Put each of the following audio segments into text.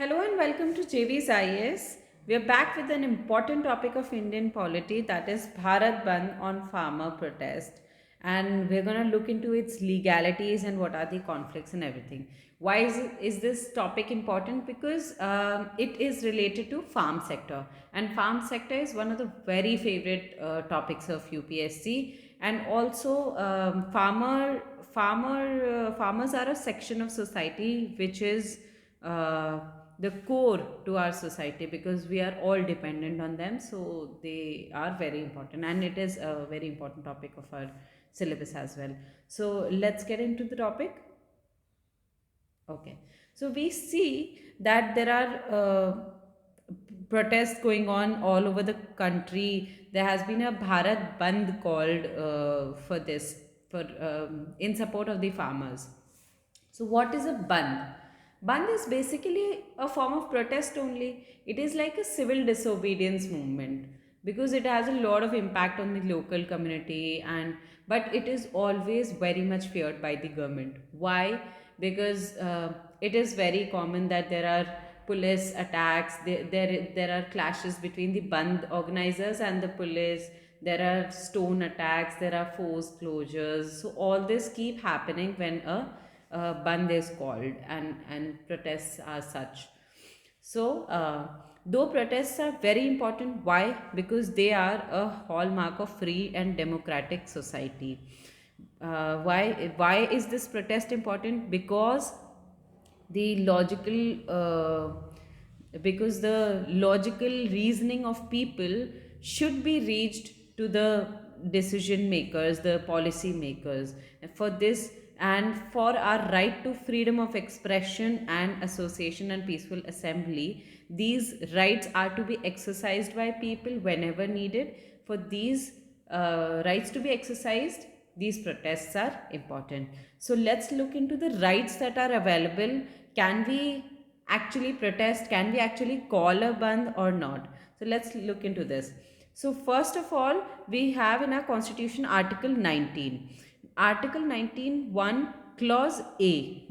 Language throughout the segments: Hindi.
Hello and welcome to JV's IS. We are back with an important topic of Indian polity, that is Bharat Bandh on farmer protest. And we're going to look into its legalities and what are the conflicts and everything. Why is this topic important? Because it is related to farm sector. And farm sector is one of the very favorite topics of UPSC. And also farmers are a section of society which is uh, the core to our society because we are all dependent on them, so they are very important and it is a very important topic of our syllabus as well. So let's get into the topic. Okay, so we see that there are protests going on all over the country. There has been a Bharat Bandh called for this, for in support of the farmers. So, what is a bandh? Bandh is basically a form of protest only. It is like a civil disobedience movement because it has a lot of impact on the local community, and but it is always very much feared by the government. Why? Because it is very common that there are police attacks, there are clashes between the bandh organizers and the police. There are stone attacks, there are forced closures. So all this keep happening when a bandh is called, and protests are such. So, though protests are very important, why? Because they are a hallmark of free and democratic society. Why is this protest important? The logical the logical reasoning of people should be reached to the decision makers, the policy makers. For this and for our right to freedom of expression and association and peaceful assembly, these rights are to be exercised by people whenever needed. For these rights to be exercised, these protests are important. So let's look into the rights that are available. Can we actually protest? Can we actually call a bandh or not? So let's look into this. So first of all, we have in our constitution Article 19. Article 19 1 clause A,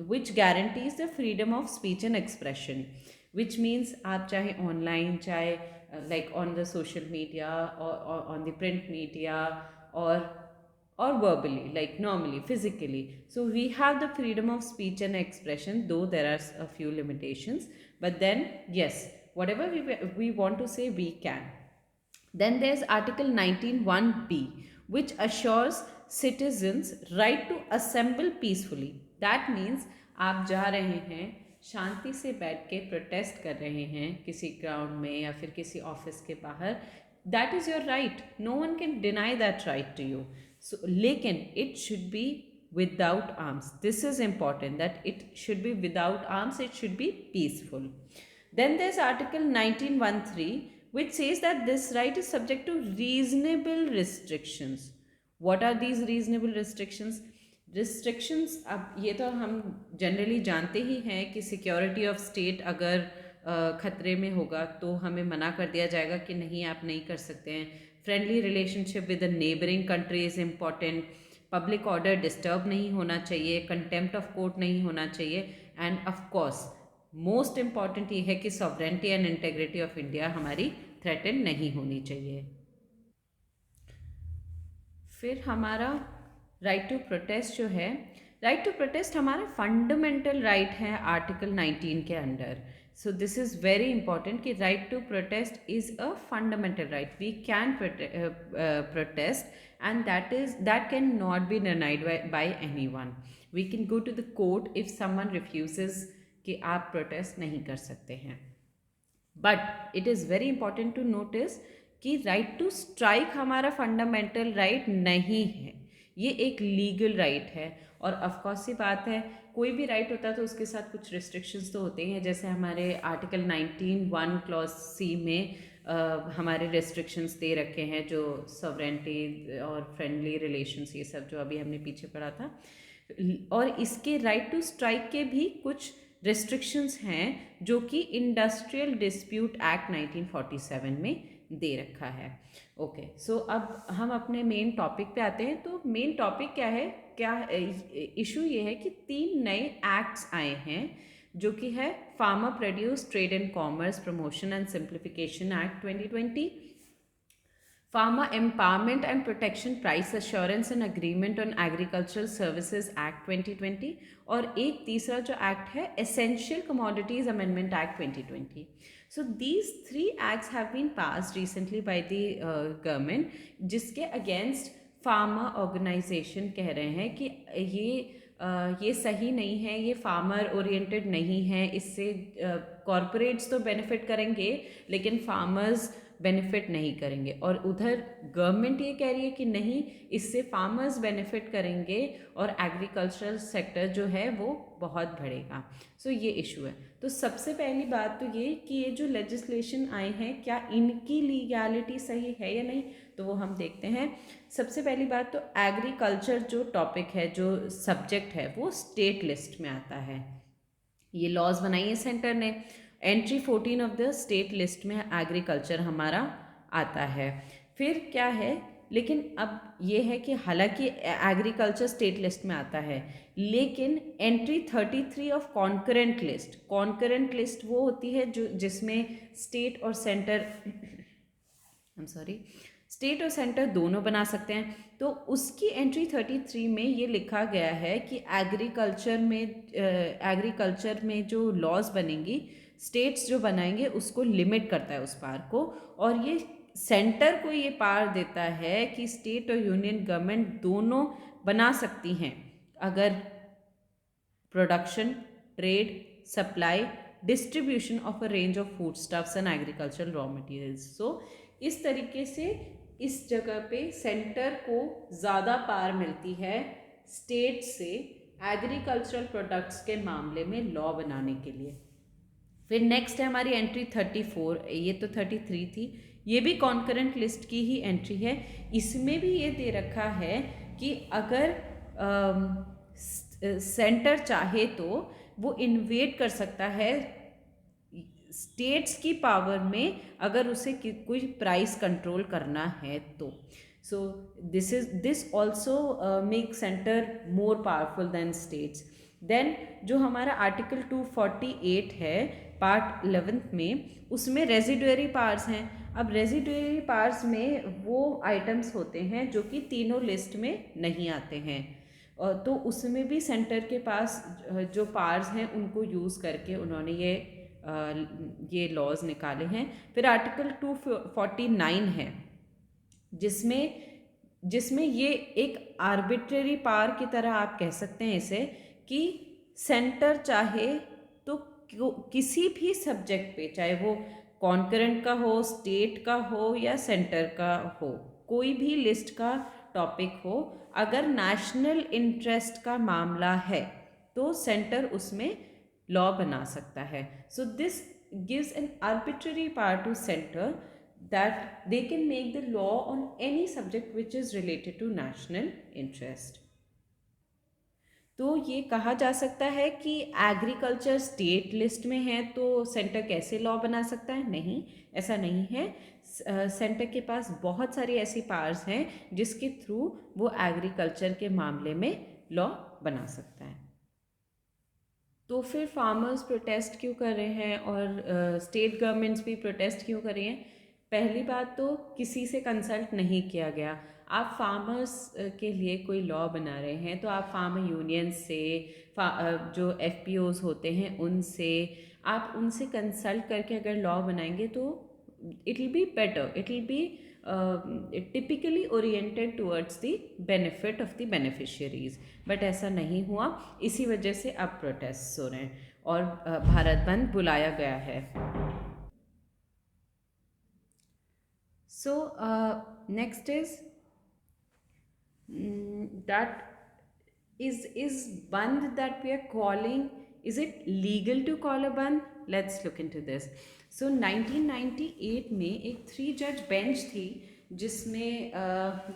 which guarantees the freedom of speech and expression, which means आप चाहे online, चाहे like on the social media, or on the print media, or verbally, like normally physically. So we have the freedom of speech and expression, though there are a few limitations, but then yes, whatever we want to say, we can. Then there's Article 19(1)(b), which assures citizens right to assemble peacefully. That means आप जा रहे हैं, शांति से बैठ के प्रोटेस्ट कर रहे हैं किसी ग्राउंड में या फिर किसी ऑफिस के बाहर, that is your right. No one can deny that right to you. So लेकिन it should be without arms. This is important, that it should be without arms, it should be peaceful. Then there's Article 19(1)(3), which says that this right is subject to reasonable restrictions. What are these reasonable restrictions? Restrictions, अब ये तो हम जनरली जानते ही हैं कि सिक्योरिटी ऑफ स्टेट अगर खतरे में होगा तो हमें मना कर दिया जाएगा कि नहीं, आप नहीं कर सकते हैं. Friendly relationship with the neighbouring country is important. Public order disturb नहीं होना चाहिए, कंटेम्प्ट ऑफ कोर्ट नहीं होना चाहिए, end of course most important ये है कि sovereignty and integrity of India हमारी थ्रेटन नहीं होनी चाहिए. फिर हमारा राइट टू प्रोटेस्ट जो है, राइट टू प्रोटेस्ट हमारा फंडामेंटल राइट है आर्टिकल 19 के अंडर. So this is very important कि right to protest is a fundamental right. We can protest, and that can not be denied by anyone. We can go to the court if someone refuses कि आप प्रोटेस्ट नहीं कर सकते हैं. But it is very important to notice कि राइट टू स्ट्राइक हमारा फंडामेंटल राइट नहीं है, ये एक लीगल राइट है. और ऑफकोर्स सी बात है, कोई भी राइट होता है तो उसके साथ कुछ रिस्ट्रिक्शंस तो होते हैं. जैसे हमारे आर्टिकल 19(1) क्लॉज सी में हमारे रेस्ट्रिक्शंस दे रखे हैं, जो सॉवरेंटी और फ्रेंडली रिलेशंस, ये सब जो अभी हमने पीछे पढ़ा था. और इसके राइट टू स्ट्राइक के भी कुछ रेस्ट्रिक्शंस हैं जो कि इंडस्ट्रियल डिस्प्यूट एक्ट 1947 में दे रखा है. ओके, सो अब हम अपने मेन टॉपिक पे आते हैं. तो मेन टॉपिक क्या है, क्या इशू ये है कि 3 नए एक्ट्स आए हैं जो कि है farmer produce trade and commerce promotion and simplification act 2020, Farmer Empowerment and Protection Price Assurance and Agreement on Agricultural Services Act 2020, और एक तीसरा जो एक्ट है Essential Commodities Amendment Act 2020. So these three acts have been passed recently by the government, जिसके against फार्मर ऑर्गेनाइजेशन कह रहे हैं कि ये सही नहीं है, ये फार्मर ओरिएंटेड नहीं है, इससे कॉरपोरेट्स तो बेनिफिट करेंगे लेकिन फार्मर्स बेनिफिट नहीं करेंगे, और उधर गवर्नमेंट ये कह रही है कि नहीं, इससे फार्मर्स बेनिफिट करेंगे और एग्रीकल्चरल सेक्टर जो है वो बहुत बढ़ेगा. सो ये इशू है. तो सबसे पहली बात तो ये कि ये जो लेजिस्लेशन आए हैं क्या इनकी लीगैलिटी सही है या नहीं, तो वो हम देखते हैं. सबसे पहली बात तो एग्रीकल्चर जो टॉपिक है, जो सब्जेक्ट है, वो स्टेट लिस्ट में आता है. ये लॉज बनाई है सेंटर ने. Entry 14 of the state list में एग्रीकल्चर हमारा आता है. फिर क्या है, लेकिन अब ये है कि हालांकि एग्रीकल्चर स्टेट लिस्ट में आता है, लेकिन एंट्री 33 ऑफ कॉन्करेंट लिस्ट वो होती है जो जिसमें स्टेट और सेंटर स्टेट और सेंटर दोनों बना सकते हैं. तो उसकी एंट्री 33 में ये लिखा गया है कि एग्रीकल्चर में जो लॉज बनेंगी, स्टेट्स जो बनाएंगे उसको लिमिट करता है उस पावर को, और ये सेंटर को ये पावर देता है कि स्टेट और यूनियन गवर्नमेंट दोनों बना सकती हैं अगर production, trade, supply, distribution of a range of food stuffs and agricultural raw materials. So इस तरीके से इस जगह पे सेंटर को ज़्यादा पावर मिलती है स्टेट से एग्रीकल्चरल प्रोडक्ट्स के मामले में लॉ बनाने के लिए. फिर नेक्स्ट है हमारी एंट्री 34. ये तो 33 थी, ये भी कॉन्करेंट लिस्ट की ही एंट्री है. इसमें भी ये दे रखा है कि अगर सेंटर चाहे तो वो इन्वेट कर सकता है स्टेट्स की पावर में, अगर उसे कोई प्राइस कंट्रोल करना है तो. So this also make centre more powerful than states. Then जो हमारा आर्टिकल 248 है पार्ट 11 में, उसमें रेजिडुअरी पावर्स हैं. अब रेजिडुअरी पावर्स में वो आइटम्स होते हैं जो कि तीनों लिस्ट में नहीं आते हैं, तो उसमें भी सेंटर के पास जो पावर्स हैं उनको यूज़ करके उन्होंने ये लॉज निकाले हैं. फिर आर्टिकल 249 है जिसमें ये एक आर्बिट्रेरी पावर की तरह आप कह सकते हैं इसे, कि सेंटर चाहे तो किसी भी सब्जेक्ट पे, चाहे वो कॉन्करेंट का हो, स्टेट का हो या सेंटर का हो, कोई भी लिस्ट का टॉपिक हो, अगर नेशनल इंटरेस्ट का मामला है तो सेंटर उसमें लॉ बना सकता है. So this gives an arbitrary power to centre that they can make the law on any subject which is related to national interest. तो ये कहा जा सकता है कि एग्रीकल्चर स्टेट लिस्ट में है तो सेंटर कैसे लॉ बना सकता है? नहीं, ऐसा नहीं है. सेंटर के पास बहुत सारी ऐसी पावर्स हैं जिसके थ्रू वो एग्रीकल्चर के मामले में लॉ बना सकता है. तो फिर फार्मर्स प्रोटेस्ट क्यों कर रहे हैं और स्टेट गवर्नमेंट्स भी प्रोटेस्ट क्यों कर रही हैं? पहली बात तो किसी से कंसल्ट नहीं किया गया. आप फार्मर्स के लिए कोई लॉ बना रहे हैं तो आप फार्मर यूनियन से, जो FPOs होते हैं उनसे, आप उनसे कंसल्ट करके अगर लॉ बनाएंगे तो it will be better, it will be typically oriented towards the benefit of the beneficiaries. But ऐसा नहीं हुआ, इसी वजह से अब प्रोटेस्ट हो रहे हैं और भारत बंद बुलाया गया है. So next is that is band that we are calling, is it legal to call a band? Let's look into this. So 1998 में एक 3 जज बेंच थी जिसमें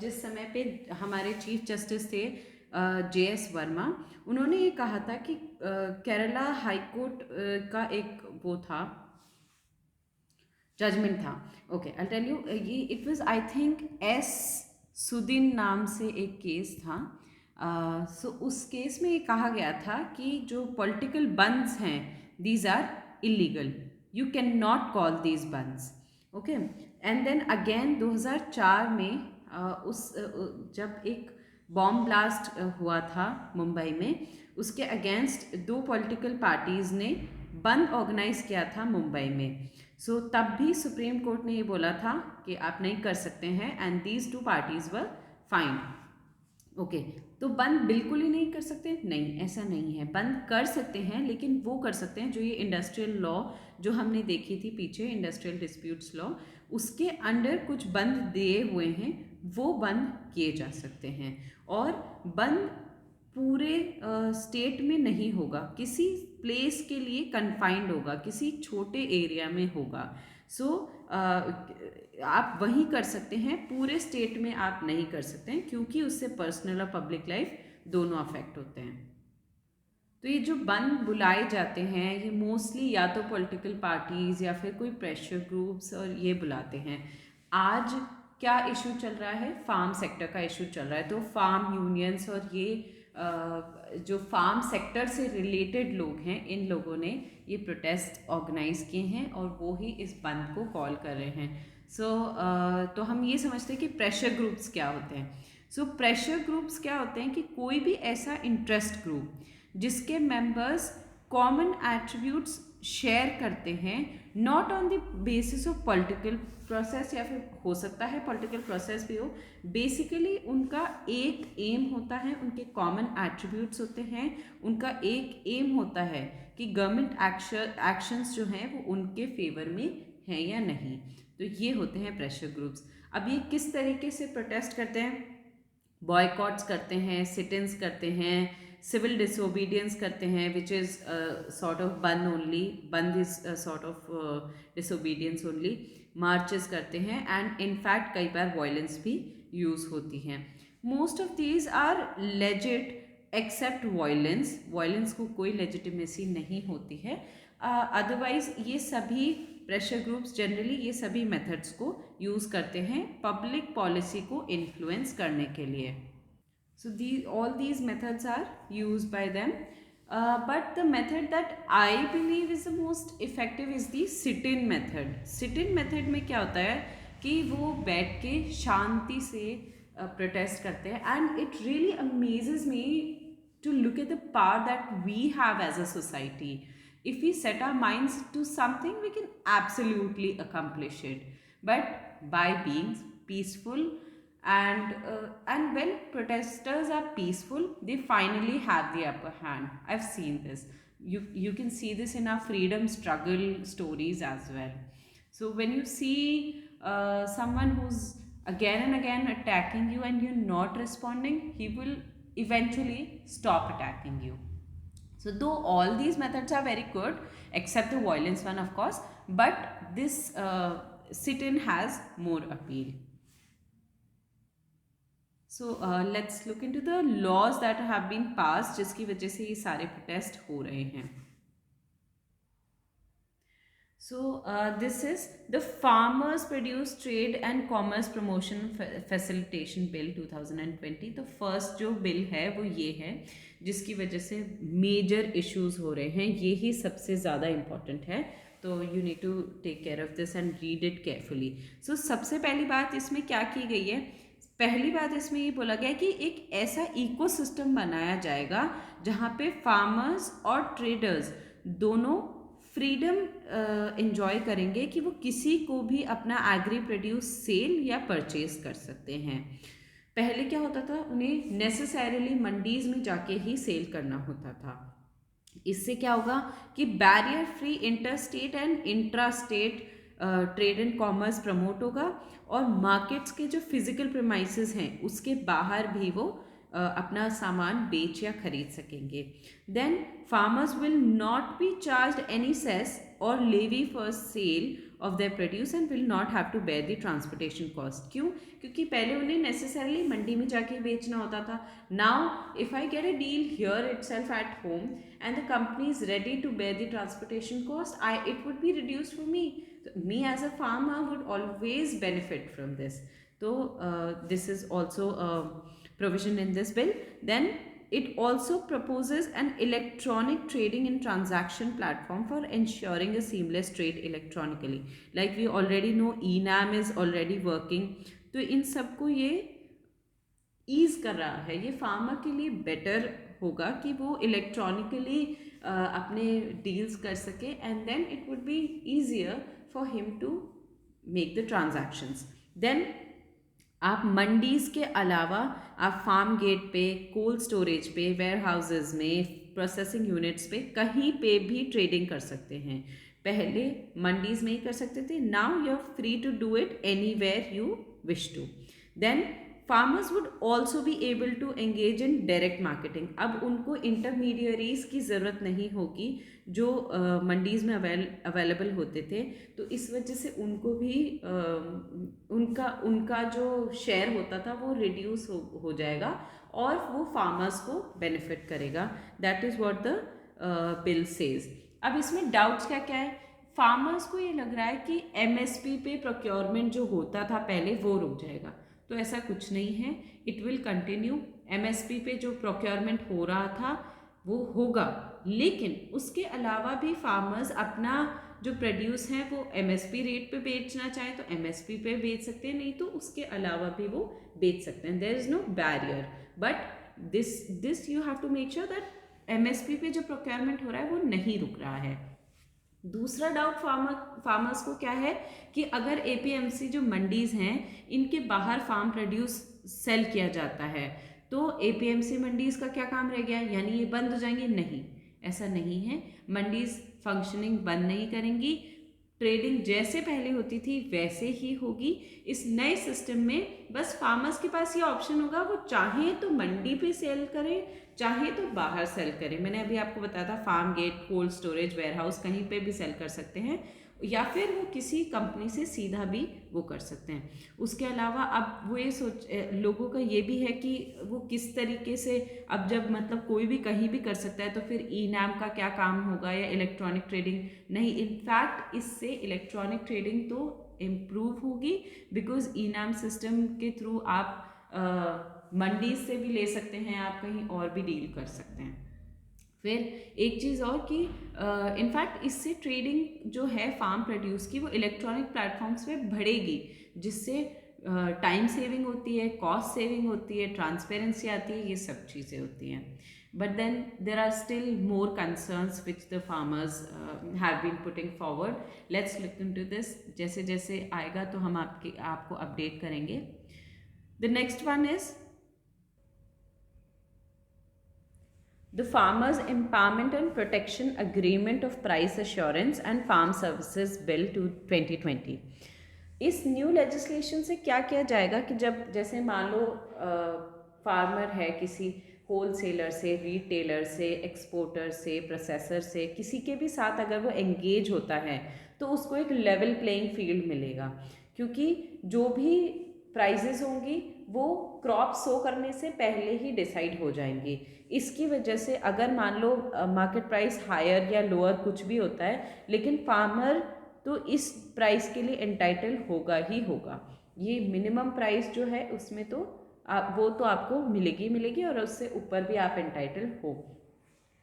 जिस समय पे हमारे चीफ जस्टिस थे JS वर्मा. उन्होंने ये कहा था कि केरला हाई कोर्ट का एक वो था, जजमेंट था. ओके, आई टेल यू, ये it was I think S Sudin नाम से एक केस था. सो उस केस में ये कहा गया था कि जो पॉलिटिकल बंद्स हैं these are illegal. You cannot call these bans. Okay, and then again 2004 में जब एक बॉम्ब ब्लास्ट हुआ था मुंबई में, उसके अगेंस्ट दो पॉलिटिकल पार्टीज़ ने बंद ऑर्गेनाइज किया था मुंबई में. सो तब भी सुप्रीम कोर्ट ने ये बोला था कि आप नहीं कर सकते हैं, and these two parties were find. Okay, तो बंद बिल्कुल ही नहीं कर सकते? नहीं, ऐसा नहीं है. बंद कर सकते हैं, लेकिन वो कर सकते हैं जो ये इंडस्ट्रियल लॉ जो हमने देखी थी पीछे, इंडस्ट्रियल डिस्प्यूट्स लॉ, उसके अंडर कुछ बंद दिए हुए हैं, वो बंद किए जा सकते हैं. और बंद पूरे स्टेट में नहीं होगा, किसी प्लेस के लिए कन्फाइंड होगा, किसी छोटे एरिया में होगा. सो आप वहीं कर सकते हैं, पूरे स्टेट में आप नहीं कर सकते हैं, क्योंकि उससे पर्सनल और पब्लिक लाइफ दोनों अफेक्ट होते हैं. तो ये जो बंद बुलाए जाते हैं, ये मोस्टली या तो पॉलिटिकल पार्टीज़ या फिर कोई प्रेशर ग्रुप्स और ये बुलाते हैं. आज क्या इशू चल रहा है? फार्म सेक्टर का इशू चल रहा है. तो फार्म यूनियंस और ये जो फार्म सेक्टर से रिलेटेड लोग हैं, इन लोगों ने ये प्रोटेस्ट ऑर्गेनाइज किए हैं और वो ही इस बंद को कॉल कर रहे हैं. तो हम ये समझते हैं कि प्रेशर ग्रुप्स क्या होते हैं. प्रेशर ग्रुप्स क्या होते हैं कि कोई भी ऐसा इंटरेस्ट ग्रुप जिसके मेंबर्स कॉमन एट्रीब्यूट्स शेयर करते हैं, not on the basis of political process, या फिर हो सकता है पॉलिटिकल प्रोसेस भी हो. बेसिकली उनका एक एम होता है, उनके कॉमन एट्रीब्यूट्स होते हैं, उनका एक एम होता है कि गवर्नमेंट एक्शंस जो हैं वो उनके फेवर में हैं या नहीं. तो ये होते हैं प्रेशर ग्रुप्स. अब ये किस तरीके से प्रोटेस्ट करते हैं? बॉयकॉट्स करते हैं, सिट-इन्स करते हैं, सिविल डिसोबीडियंस करते हैं, विच इज़ सॉर्ट ऑफ बंद ओनली. बंद is sort of disobedience only. Marches करते हैं, एंड इनफैक्ट कई बार वायलेंस भी यूज़ होती हैं. Most of these are legit except violence. Violence को कोई लेजिटिमेसी नहीं होती है. अदरवाइज ये सभी प्रेशर ग्रुप्स जनरली ये सभी मेथड्स को यूज़ करते हैं पब्लिक पॉलिसी को इन्फ्लुएंस करने के लिए. So all these methods are used by them, but the method that I believe is the most effective is the sit-in method. Sit-in method में क्या होता है कि वो बैठ के शांति से प्रोटेस्ट करते हैं, and it really amazes me to look at the power that we have as a society. If we set our minds to something, we can absolutely accomplish it, but by being peaceful. And when protesters are peaceful, they finally have the upper hand. I've seen this. You can see this in our freedom struggle stories as well. So when you see someone who's again and again attacking you and you're not responding, he will eventually stop attacking you. So though all these methods are very good, except the violence one, of course, but this sit-in has more appeal. So let's look into the laws that have been passed जिसकी वजह से ये सारे प्रोटेस्ट हो रहे हैं. So this is the Farmers Produce Trade and Commerce Promotion Facilitation Bill 2020. तो फर्स्ट जो बिल है वो ये है जिसकी वजह से मेजर इश्यूज हो रहे हैं. ये ही सबसे ज़्यादा इम्पॉर्टेंट है, तो you need to take care of this and read it carefully. So सबसे पहली बात इसमें क्या की गई है? पहली बात इसमें ये बोला गया कि एक ऐसा इकोसिस्टम बनाया जाएगा जहाँ पे फार्मर्स और ट्रेडर्स दोनों फ्रीडम एंजॉय करेंगे कि वो किसी को भी अपना एग्री प्रोड्यूस सेल या परचेज कर सकते हैं. पहले क्या होता था? उन्हें नेसेसरीली मंडीज में जाके ही सेल करना होता था. इससे क्या होगा कि barrier free inter state and intra state trade and commerce promote होगा, और मार्केट्स के जो फिजिकल प्रेमाइसेस हैं उसके बाहर भी वो अपना सामान बेच या खरीद सकेंगे. Then farmers will not be charged any cess और levy for sale of their produce and will not have to bear the transportation cost. क्यों? क्योंकि पहले उन्हें नेसेसरली मंडी में जाके बेचना होता था. Now if I get a deal here itself at home and the company is ready to bear the transportation cost, it would be reduced for me. So, me as a farmer would always benefit from this. So this is also a provision in this bill. Then it also proposes an electronic trading and transaction platform for ensuring a seamless trade electronically. Like we already know, ENAM is already working. तो इन सबको ये ईज कर रहा है, ये फार्मर के लिए बेटर होगा कि वो इलेक्ट्रॉनिकली अपने डील्स कर सके, and then it would be easier for him to make the transactions. Then आप मंडीज़ के अलावा आप फार्म गेट पे, कोल्ड स्टोरेज पे, वेयर हाउसेज में, प्रोसेसिंग यूनिट्स पे, कहीं पे भी ट्रेडिंग कर सकते हैं. पहले मंडीज़ में ही कर सकते थे, now you are free to do it anywhere you wish to. Then farmers would also be able to engage in direct marketing. अब उनको इंटरमीडियरीज की ज़रूरत नहीं होगी जो मंडीज़ में अवेलेबल होते थे. तो इस वजह से उनको भी उनका जो शेयर होता था वो रिड्यूस हो जाएगा और वो फार्मर्स को बेनिफिट करेगा. That is what the bill says. अब इसमें डाउट्स क्या क्या है. फार्मर्स को ये लग रहा है कि एमएसपी पे प्रोक्योरमेंट जो होता था पहले वो रुक जाएगा. तो ऐसा कुछ नहीं है, इट विल कंटिन्यू. एमएसपी पे जो प्रोक्योरमेंट हो रहा था वो होगा, लेकिन उसके अलावा भी फार्मर्स अपना जो प्रोड्यूस है वो एमएसपी रेट पे बेचना चाहे तो एमएसपी पे बेच सकते हैं, नहीं तो उसके अलावा भी वो बेच सकते हैं. There is no barrier, but this you have to make sure that MSP पे जो प्रोक्योरमेंट हो रहा है वो नहीं रुक रहा है. दूसरा डाउट फार्मर्स को क्या है कि अगर एपीएमसी जो मंडीज़ हैं इनके बाहर फार्म प्रोड्यूस सेल किया जाता है तो एपीएमसी मंडीज़ का क्या काम रह गया, यानी ये बंद हो जाएंगे. नहीं, ऐसा नहीं है. मंडीज़ फंक्शनिंग बंद नहीं करेंगी, ट्रेडिंग जैसे पहले होती थी वैसे ही होगी. इस नए सिस्टम में बस फार्मर्स के पास ये ऑप्शन होगा, वो चाहे तो मंडी पे सेल करें, चाहे तो बाहर सेल करें. मैंने अभी आपको बताया था farm gate, cold storage, warehouse, कहीं पे भी सेल कर सकते हैं, या फिर वो किसी कंपनी से सीधा भी वो कर सकते हैं. उसके अलावा अब वो ये लोगों का ये भी है कि वो किस तरीके से, अब जब मतलब कोई भी कहीं भी कर सकता है तो फिर ई नैम का क्या काम होगा या इलेक्ट्रॉनिक ट्रेडिंग. नहीं, इनफैक्ट इससे इलेक्ट्रॉनिक ट्रेडिंग तो इम्प्रूव होगी, बिकॉज ई नैम सिस्टम के थ्रू आप मंडीज से भी ले सकते हैं, आप कहीं और भी डील कर सकते हैं. फिर एक चीज़ और कि इनफैक्ट इससे ट्रेडिंग जो है फार्म प्रोड्यूस की वो इलेक्ट्रॉनिक प्लेटफॉर्म्स पे बढ़ेगी, जिससे टाइम सेविंग होती है, कॉस्ट सेविंग होती है, ट्रांसपेरेंसी आती है, ये सब चीज़ें होती हैं. But then there are still more concerns which the farmers have been putting forward. Let's look into this. जैसे जैसे आएगा तो हम आपको अपडेट करेंगे. The next one is the Farmers Empowerment and Protection Agreement of Price Assurance and Farm Services Bill to 2020. इस न्यू लेजिस्लेशन से क्या किया जाएगा कि जब जैसे मान लो फार्मर है, किसी होलसेलर से, रिटेलर से, एक्सपोर्टर से, प्रोसेसर से, किसी के भी साथ अगर वो एंगेज होता है तो उसको एक लेवल प्लेइंग फील्ड मिलेगा, क्योंकि जो भी प्राइजेस होंगी वो क्रॉप सो करने से पहले ही डिसाइड हो जाएंगी. इसकी वजह से अगर मान लो मार्केट प्राइस हायर या लोअर कुछ भी होता है, लेकिन फार्मर तो इस प्राइस के लिए एंटाइटल होगा ही होगा. ये मिनिमम प्राइस जो है उसमें तो वो तो आपको मिलेगी और उससे ऊपर भी आप एंटाइटल हो.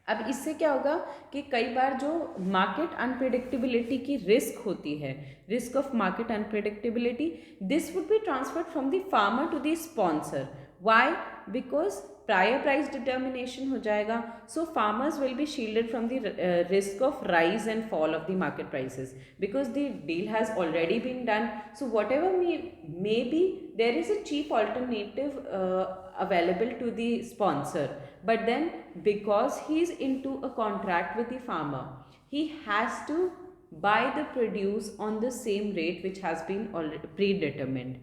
अब इससे क्या होगा कि कई बार जो मार्केट अनप्रेडिक्टेबिलिटी की रिस्क होती है, risk of market unpredictability, this would be transferred from the farmer to the sponsor. Why? Because prior price determination हो जाएगा. So farmers will be shielded from the risk of rise and fall of the market prices because the deal has already been done. So whatever may be there is a cheap alternative available to the sponsor, but then because he is into a contract with the farmer, he has to buy the produce on the same rate which has been already predetermined.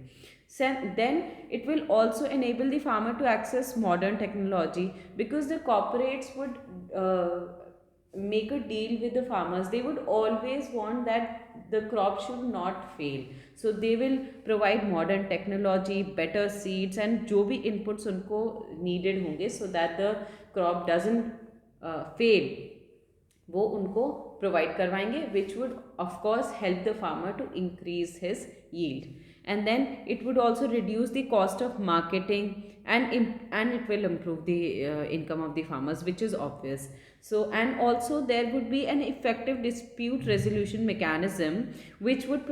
So then it will also enable the farmer to access modern technology, because the corporates would make a deal with the farmers. They would always want that the crop should not fail, so they will provide modern technology, better seeds, and जो भी inputs उनको needed होंगे so that the crop doesn't fail. वो उनको प्रोवाइड करवाएंगे, which would of course help the farmer to increase his yield. And then it would also reduce the cost of marketing, and it will improve the income of the farmers, which is obvious. So, and also there would be an effective dispute resolution mechanism which would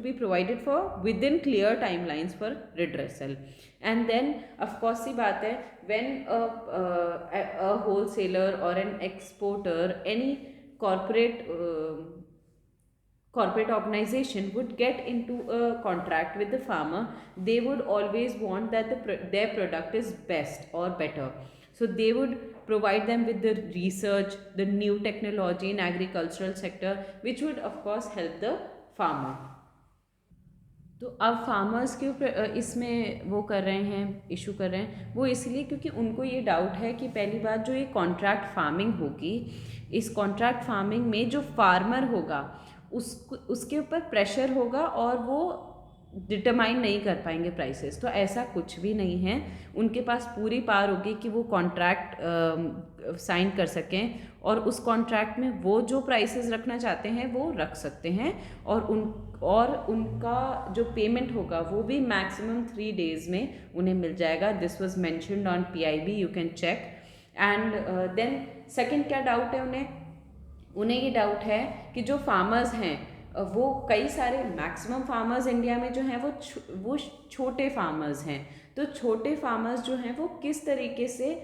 be provided for within clear timelines for redressal. And then of course the baat hai, when a wholesaler or an exporter, any corporate corporate organization would get into a contract with the farmer, they would always want that their product is best or better. So they would provide them with the research, the new technology in agricultural sector, which would of course help the farmer. तो अब फार्मर्स के ऊपर इसमें वो कर रहे हैं, इशू कर रहे हैं, वो इसलिए क्योंकि उनको ये डाउट है कि पहली बात जो ये कॉन्ट्रैक्ट फार्मिंग होगी, इस कॉन्ट्रैक्ट फार्मिंग में जो फार्मर होगा उसके ऊपर प्रेशर होगा और वो डिटरमाइन नहीं कर पाएंगे प्राइसेस. तो ऐसा कुछ भी नहीं है, उनके पास पूरी पावर होगी कि वो कॉन्ट्रैक्ट साइन कर सकें और उस कॉन्ट्रैक्ट में वो जो प्राइसेस रखना चाहते हैं वो रख सकते हैं. और उनका जो पेमेंट होगा वो भी मैक्सिमम 3 days में उन्हें मिल जाएगा. This was mentioned on PIB, you can check. And then second क्या डाउट है उन्हें ये डाउट है कि जो फार्मर्स हैं वो कई सारे मैक्सिमम फार्मर्स इंडिया में जो हैं वो छोटे फार्मर्स हैं. तो छोटे फार्मर्स जो हैं वो किस तरीके से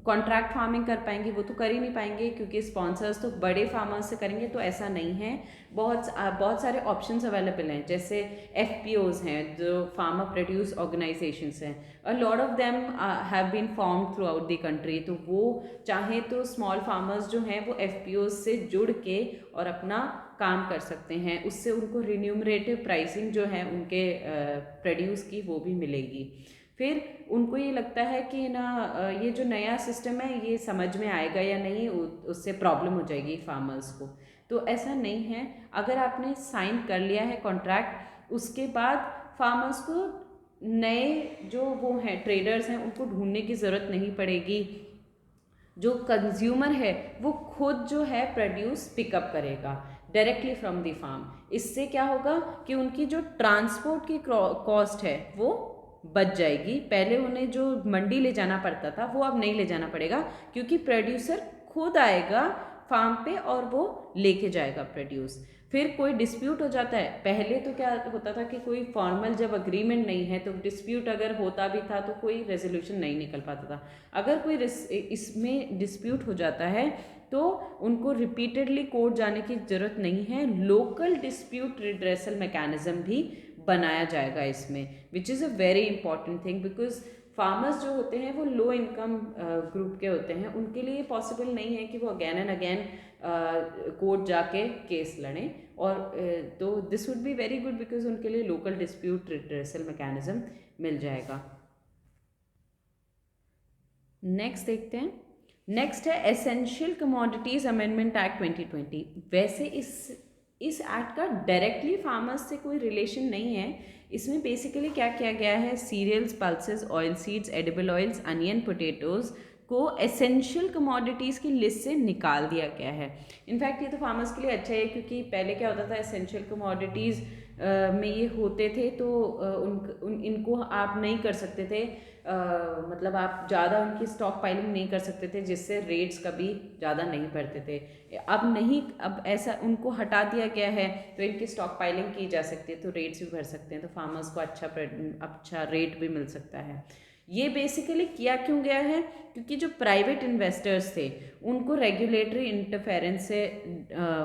कॉन्ट्रैक्ट फार्मिंग कर पाएंगे, वो तो कर ही नहीं पाएंगे क्योंकि स्पॉन्सर्स तो बड़े फार्मर्स से करेंगे. तो ऐसा नहीं है, बहुत सारे ऑप्शंस अवेलेबल हैं, जैसे FPOs हैं जो फार्मर प्रोड्यूस ऑर्गेनाइजेशंस हैं. A lot of them have been formed throughout the country. तो वो चाहे तो स्मॉल फार्मर्स जो हैं वो FPOs से जुड़ के और अपना काम कर सकते हैं. उससे उनको रिन्यूमरेटिव प्राइसिंग जो है उनके प्रोड्यूस की वो भी मिलेगी. फिर उनको ये लगता है कि ना ये जो नया सिस्टम है ये समझ में आएगा या नहीं, उससे प्रॉब्लम हो जाएगी फार्मर्स को. तो ऐसा नहीं है, अगर आपने साइन कर लिया है कॉन्ट्रैक्ट, उसके बाद फार्मर्स को नए जो वो हैं ट्रेडर्स हैं उनको ढूंढने की ज़रूरत नहीं पड़ेगी. जो कंज्यूमर है वो खुद जो है प्रोड्यूस पिकअप करेगा डायरेक्टली फ्रॉम द फार्म. इससे क्या होगा कि उनकी जो ट्रांसपोर्ट की कॉस्ट है वो बच जाएगी. पहले उन्हें जो मंडी ले जाना पड़ता था वो अब नहीं ले जाना पड़ेगा क्योंकि प्रोड्यूसर खुद आएगा फार्म पे और वो लेके जाएगा प्रोड्यूस. फिर कोई डिस्प्यूट हो जाता है, पहले तो क्या होता था कि कोई फॉर्मल जब अग्रीमेंट नहीं है तो डिस्प्यूट अगर होता भी था तो कोई रेजोल्यूशन नहीं निकल पाता था. अगर कोई इसमें डिस्प्यूट हो जाता है तो उनको रिपीटेडली कोर्ट जाने की ज़रूरत नहीं है. लोकल डिस्प्यूट रिड्रेसल मैकेनिज्म भी बनाया जाएगा इसमें, विच is a very important thing, because farmers जो होते हैं वो लो इनकम ग्रुप के होते हैं. उनके लिए पॉसिबल नहीं है कि वो अगेन एंड अगेन कोर्ट जाके केस लड़ें. और तो this would be very good because उनके लिए लोकल डिस्प्यूट रिड्रेसल मैकेनिज्म मिल जाएगा. नेक्स्ट देखते हैं. नेक्स्ट है एसेंशियल कमोडिटीज़ अमेंडमेंट एक्ट 2020. वैसे इस एक्ट का डायरेक्टली फार्मर्स से कोई रिलेशन नहीं है. इसमें बेसिकली क्या किया गया है, cereals, pulses, oil seeds, edible oils, onion, potatoes को एसेंशियल कमोडिटीज़ की लिस्ट से निकाल दिया गया है. इनफैक्ट ये तो फार्मर्स के लिए अच्छा है क्योंकि पहले क्या होता था, एसेंशियल कमोडिटीज़ में ये होते थे तो इनको आप नहीं कर सकते थे, मतलब आप ज़्यादा उनकी स्टॉक पाइलिंग नहीं कर सकते थे जिससे रेट्स कभी ज़्यादा नहीं बढ़ते थे. अब नहीं, अब ऐसा उनको हटा दिया गया है तो इनकी स्टॉक पाइलिंग की जा सकती है तो रेट्स भी बढ़ सकते हैं, तो फार्मर्स को अच्छा रेट भी मिल सकता है. ये बेसिकली किया क्यों गया है, क्योंकि जो प्राइवेट इन्वेस्टर्स थे उनको रेगुलेटरी इंटरफेरेंस से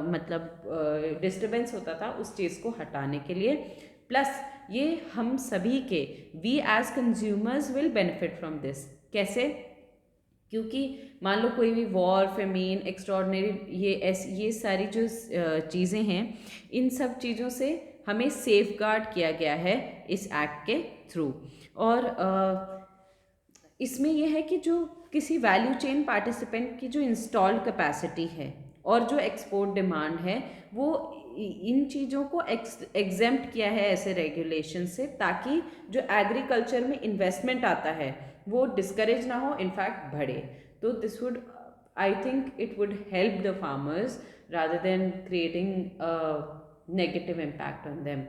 मतलब डिस्टर्बेंस होता था, उस चीज़ को हटाने के लिए. प्लस ये हम सभी के, we as consumers will benefit from this. कैसे? क्योंकि मान लो कोई भी वॉर, फेमीन, एक्स्ट्रॉर्डनरी, ये सारी जो चीज़ें हैं, इन सब चीज़ों से हमें सेफ गार्ड किया गया है इस एक्ट के थ्रू. और इसमें यह है कि जो किसी वैल्यू चेन पार्टिसिपेंट की जो इंस्टॉल्ड कैपेसिटी है और जो एक्सपोर्ट डिमांड है वो इन चीज़ों को एग्जेम्प्ट किया है ऐसे रेगुलेशन से, ताकि जो एग्रीकल्चर में इन्वेस्टमेंट आता है वो डिस्करेज ना हो, इनफैक्ट बढ़े. तो this would I think it would help the farmers rather than creating a negative impact on them.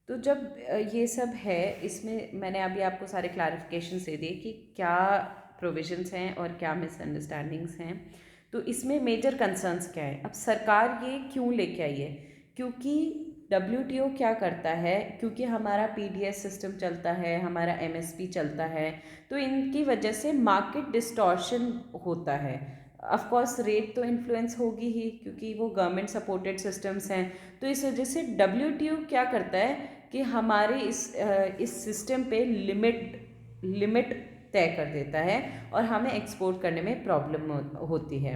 तो जब ये सब है, इसमें मैंने अभी आपको सारे क्लैरिफिकेशंस दे दिए कि क्या प्रोविजंस हैं और क्या मिसअंडरस्टैंडिंग्स हैं। तो इसमें मेजर कंसर्न्स क्या है, अब सरकार ये क्यों लेके आई है, क्योंकि डब्ल्यूटीओ क्या करता है, क्योंकि हमारा पीडीएस सिस्टम चलता है, हमारा एमएसपी चलता है, तो इनकी वजह से मार्केट डिस्टॉर्शन होता है। ऑफ कोर्स रेट तो इन्फ्लुएंस होगी ही, क्योंकि वो गवर्नमेंट सपोर्टेड सिस्टम्स हैं। तो इस वजह से डब्ल्यूटीओ क्या करता है कि हमारे इस सिस्टम पे लिमिट तय कर देता है और हमें एक्सपोर्ट करने में प्रॉब्लम होती है।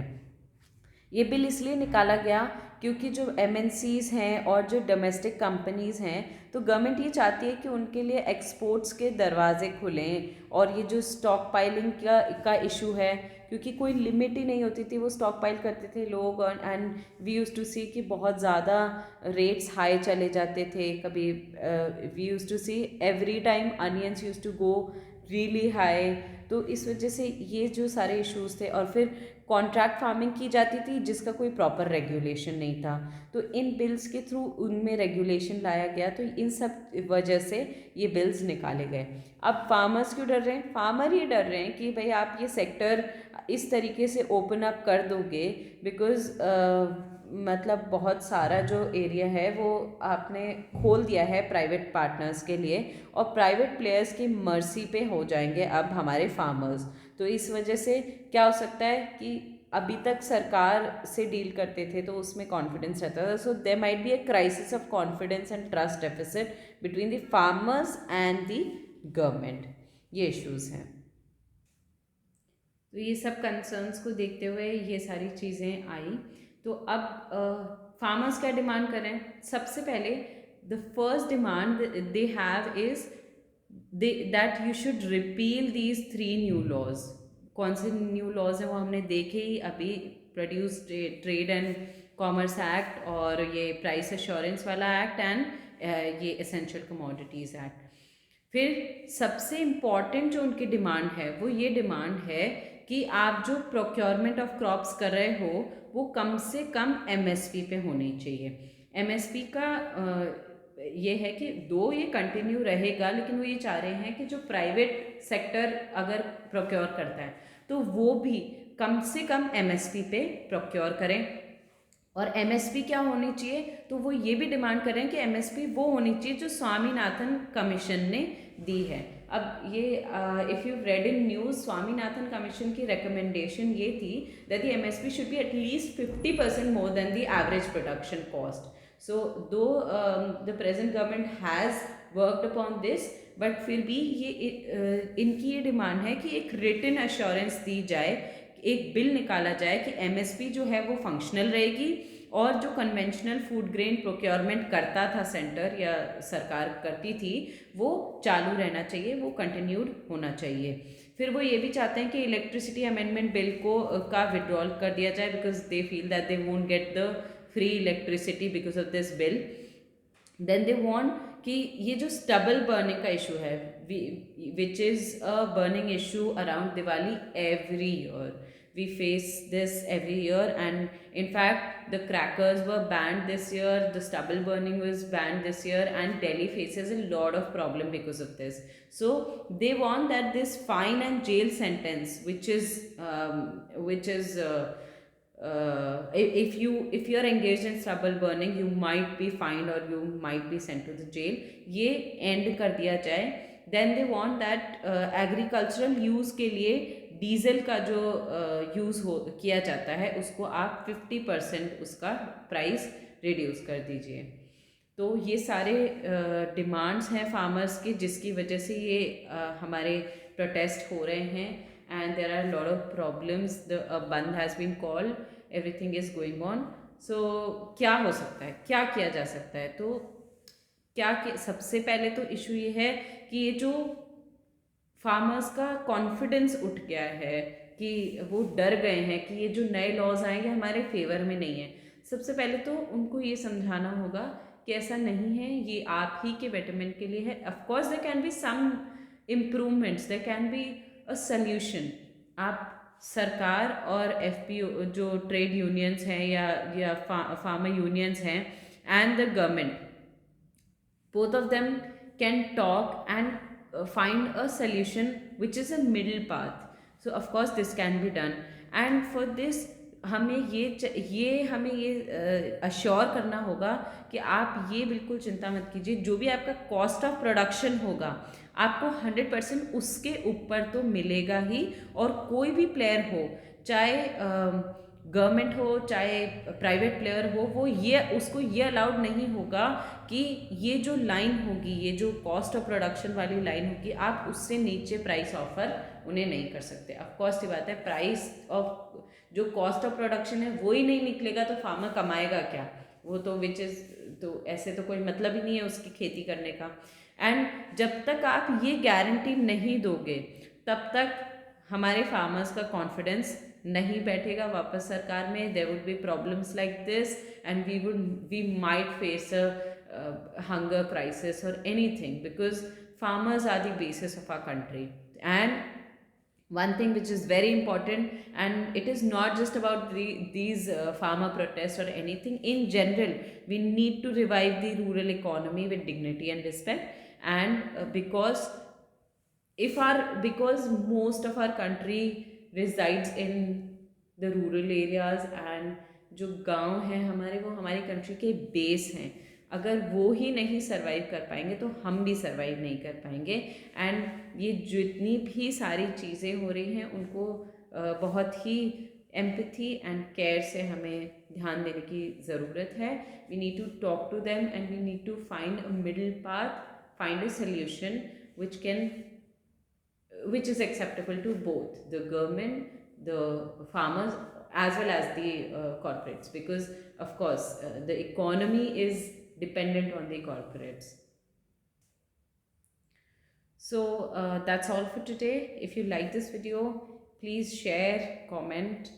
ये बिल इसलिए निकाला गया क्योंकि जो एमएनसीज हैं और जो डोमेस्टिक कंपनीज़ हैं, तो गवर्नमेंट ये चाहती है कि उनके लिए एक्सपोर्ट्स के दरवाजे खुलें। और ये जो स्टॉक पाइलिंग का इशू है, क्योंकि कोई लिमिट ही नहीं होती थी, वो स्टॉक पाइल करते थे लोग, and we use to see कि बहुत ज़्यादा रेट्स हाई चले जाते थे। कभी we use to see every time onions use to go really high. तो इस वजह से ये जो सारे इश्यूज थे, और फिर कॉन्ट्रैक्ट फार्मिंग की जाती थी जिसका कोई प्रॉपर रेगुलेशन नहीं था। तो इन बिल्स के थ्रू उनमें रेगुलेशन लाया गया, तो इन सब वजह से ये बिल्स निकाले गए। अब फार्मर्स क्यों डर रहे हैं, फार्मर ये डर रहे हैं कि भाई आप ये सेक्टर इस तरीके से ओपन अप कर दोगे, बिकॉज मतलब बहुत सारा जो एरिया है वो आपने खोल दिया है प्राइवेट पार्टनर्स के लिए, और प्राइवेट प्लेयर्स की मर्जी पे हो जाएंगे अब हमारे फार्मर्स। तो इस वजह से क्या हो सकता है कि अभी तक सरकार से डील करते थे तो उसमें कॉन्फिडेंस रहता था, so there might be a crisis of confidence and trust deficit between the farmers and the government. ये इश्यूज हैं। तो ये सब कंसर्न्स को देखते हुए ये सारी चीज़ें आई। तो अब फार्मर्स क्या डिमांड कर रहे हैं, सबसे पहले the first demand they have is that you should repeal these 3 new laws. कौन से न्यू लॉज हैं वो हमने देखे ही अभी, produce trade and commerce act, और ये प्राइस एश्योरेंस वाला एक्ट, एंड ये एसेंशियल कमोडिटीज़ एक्ट। फिर सबसे इम्पॉर्टेंट जो उनकी डिमांड है वो ये डिमांड है कि आप जो प्रोक्योरमेंट ऑफ क्रॉप्स कर रहे हो वो कम से कम एमएसपी पे होनी चाहिए। एमएसपी का ये है कि दो ये कंटिन्यू रहेगा, लेकिन वो ये चाह रहे हैं कि जो प्राइवेट सेक्टर अगर प्रोक्योर करता है तो वो भी कम से कम एमएसपी पे प्रोक्योर करें। और एमएसपी क्या होनी चाहिए, तो वो ये भी डिमांड कर रहे हैं कि एमएसपी वो होनी चाहिए जो स्वामीनाथन कमीशन ने दी है। अब ये if you read in news, Swaminathan commission की रिकमेंडेशन ये थी that the MSP should be at least 50% more than the average production cost. So though the present government has worked upon this, but फिर भी ये इनकी ये डिमांड है कि एक रिटन अश्योरेंस दी जाए, एक बिल निकाला जाए कि एमएसपी जो है वो फंक्शनल रहेगी, और जो कन्वेंशनल फूड ग्रेन प्रोक्योरमेंट करता था सेंटर या सरकार करती थी वो चालू रहना चाहिए, वो कंटिन्यूड होना चाहिए। फिर वो ये भी चाहते हैं कि इलेक्ट्रिसिटी अमेंडमेंट बिल को का विड्रॉल कर दिया जाए, because they feel that they won't get the free electricity because of this bill. Then they want कि ये जो स्टबल बर्निंग का इशू है, which is a burning issue around Diwali every year, we face this every year, and in fact the crackers were banned this year, the stubble burning was banned this year, and Delhi faces a lot of problem because of this. So they want that this fine and jail sentence, which is if you are engaged in stubble burning, you might be fined or you might be sent to the jail, ये end कर दिया जाए। Then they want that agricultural use के लिए डीजल का जो यूज़ हो किया जाता है उसको आप 50% उसका प्राइस रिड्यूस कर दीजिए। तो ये सारे डिमांड्स हैं फार्मर्स की, जिसकी वजह से ये हमारे प्रोटेस्ट हो रहे हैं, and there are lot of problems, the bandh has been called, everything is going on. So क्या हो सकता है, क्या किया जा सकता है, तो सबसे पहले तो इशू ये है कि ये जो फार्मर्स का कॉन्फिडेंस उठ गया है, कि वो डर गए हैं कि ये जो नए लॉज आएंगे हमारे फेवर में नहीं है। सबसे पहले तो उनको ये समझाना होगा कि ऐसा नहीं है, ये आप ही के बेटरमेंट के लिए है। Of course there can be some improvements, there can be a solution. आप सरकार और एफपीओ जो ट्रेड यूनियंस हैं या फार्मर यूनियंस हैं and the government, both of them can talk and find a solution which is a middle path. So of course this can be done, and for this हमें ये अश्योर करना होगा कि आप ये बिल्कुल चिंता मत कीजिए, जो भी आपका कॉस्ट ऑफ प्रोडक्शन होगा आपको 100% उसके ऊपर तो मिलेगा ही। और कोई भी प्लेयर हो, चाहे गवर्नमेंट हो चाहे प्राइवेट प्लेयर हो, वो ये उसको ये अलाउड नहीं होगा कि ये जो लाइन होगी, ये जो कॉस्ट ऑफ प्रोडक्शन वाली लाइन होगी, आप उससे नीचे प्राइस ऑफर उन्हें नहीं कर सकते। ऑफ कोर्स ये बात है, प्राइस ऑफ जो कॉस्ट ऑफ प्रोडक्शन है वो ही नहीं निकलेगा तो फार्मर कमाएगा क्या? वो तो विच इज़ तो ऐसे तो कोई मतलब ही नहीं है उसकी खेती करने का। एंड जब तक आप ये गारंटी नहीं दोगे तब तक हमारे फार्मर्स का कॉन्फिडेंस नहीं बैठेगा वापस सरकार में। There would be problems like this and we might face a hunger crisis or anything, because farmers are the basis of our country. And one thing which is very important, and it is not just about these farmer protests or anything in general, we need to revive the rural economy with dignity and respect. And because most of our country resides in the rural areas, and जो गांव हैं हमारे, वो हमारी कंट्री के बेस हैं। अगर वो ही नहीं सरवाइव कर पाएंगे तो हम भी सरवाइव नहीं कर पाएंगे। एंड ये जितनी भी सारी चीज़ें हो रही हैं उनको बहुत ही एम्पैथी एंड केयर से हमें ध्यान देने की ज़रूरत है। We need to talk to them and we need to find a middle path, find a solution which is acceptable to both the government, the farmers, as well as the corporates, because of course the economy is dependent on the corporates. So that's all for today. If you like this video, please share, comment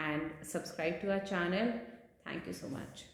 and subscribe to our channel. Thank you so much.